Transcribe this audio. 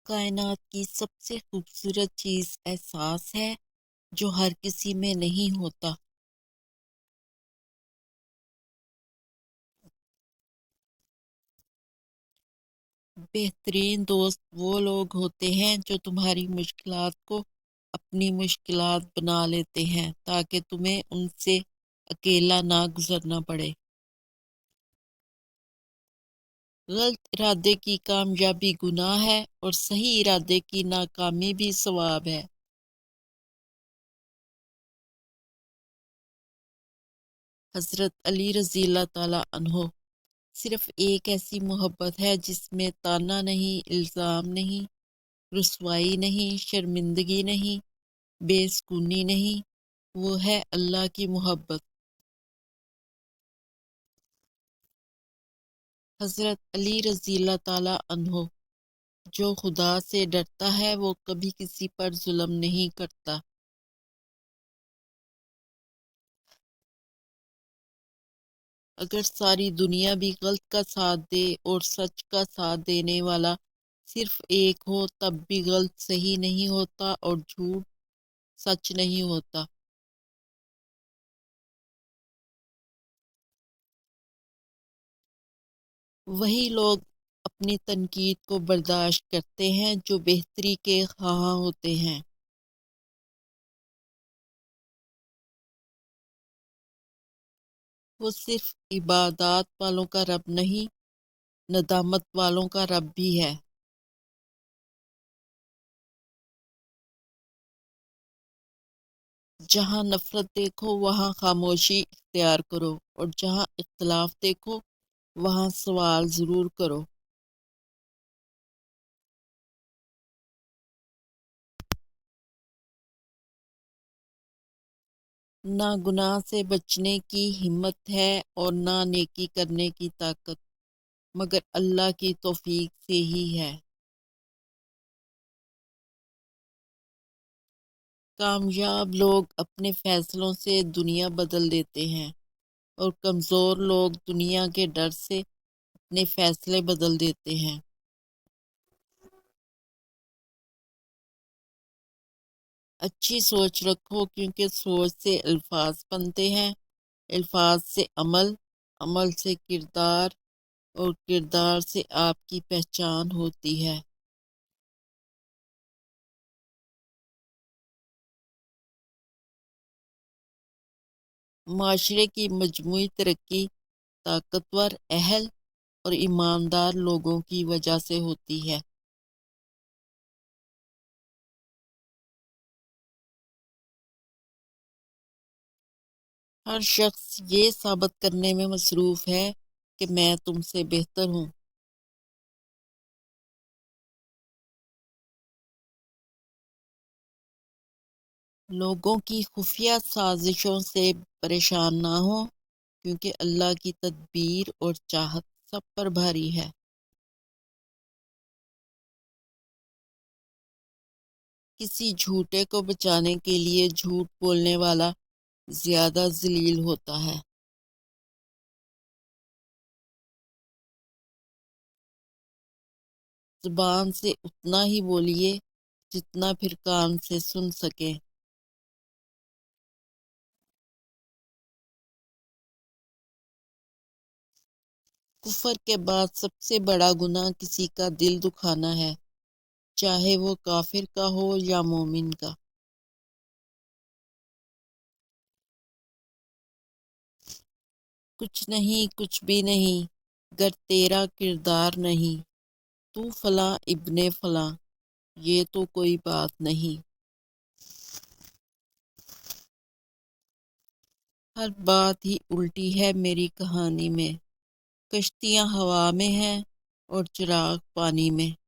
کائنات کی سب سے خوبصورت چیز احساس ہے جو ہر کسی میں نہیں ہوتا۔ بہترین دوست وہ لوگ ہوتے ہیں جو تمہاری مشکلات کو اپنی مشکلات بنا لیتے ہیں تاکہ تمہیں ان سے اکیلا نہ گزرنا پڑے۔ غلط ارادے کی کامیابی گناہ ہے اور صحیح ارادے کی ناکامی بھی ثواب ہے۔ حضرت علی رضی اللہ تعالی عنہ۔ صرف ایک ایسی محبت ہے جس میں تانا نہیں، الزام نہیں، رسوائی نہیں، شرمندگی نہیں، بے سکونی نہیں، وہ ہے اللہ کی محبت۔ حضرت علی رضی اللہ تعالی عنہ۔ جو خدا سے ڈرتا ہے وہ کبھی کسی پر ظلم نہیں کرتا۔ اگر ساری دنیا بھی غلط کا ساتھ دے اور سچ کا ساتھ دینے والا صرف ایک ہو تب بھی غلط صحیح نہیں ہوتا اور جھوٹ سچ نہیں ہوتا۔ وہی لوگ اپنی تنقید کو برداشت کرتے ہیں جو بہتری کے خواہاں ہوتے ہیں۔ وہ صرف عبادات والوں کا رب نہیں، ندامت والوں کا رب بھی ہے۔ جہاں نفرت دیکھو وہاں خاموشی اختیار کرو اور جہاں اختلاف دیکھو وہاں سوال ضرور کرو۔ نہ گناہ سے بچنے کی ہمت ہے اور نہ نیکی کرنے کی طاقت، مگر اللہ کی توفیق سے ہی ہے۔ کامیاب لوگ اپنے فیصلوں سے دنیا بدل دیتے ہیں اور کمزور لوگ دنیا کے ڈر سے اپنے فیصلے بدل دیتے ہیں۔ اچھی سوچ رکھو کیونکہ سوچ سے الفاظ بنتے ہیں، الفاظ سے عمل، عمل سے کردار اور کردار سے آپ کی پہچان ہوتی ہے۔ معاشرے کی مجموعی ترقی طاقتور، اہل اور ایماندار لوگوں کی وجہ سے ہوتی ہے۔ ہر شخص یہ ثابت کرنے میں مصروف ہے کہ میں تم سے بہتر ہوں۔ لوگوں کی خفیہ سازشوں سے پریشان نہ ہو کیونکہ اللہ کی تدبیر اور چاہت سب پر بھاری ہے۔ کسی جھوٹے کو بچانے کے لیے جھوٹ بولنے والا زیادہ ذلیل ہوتا ہے۔ زبان سے اتنا ہی بولیے جتنا پھر کان سے سن سکیں۔ کفر کے بعد سب سے بڑا گناہ کسی کا دل دکھانا ہے، چاہے وہ کافر کا ہو یا مومن کا۔ کچھ نہیں، کچھ بھی نہیں، گر تیرا کردار نہیں، تو فلاں ابن فلاں، یہ تو کوئی بات نہیں۔ ہر بات ہی الٹی ہے میری کہانی میں، کشتیاں ہوا میں ہیں اور چراغ پانی میں۔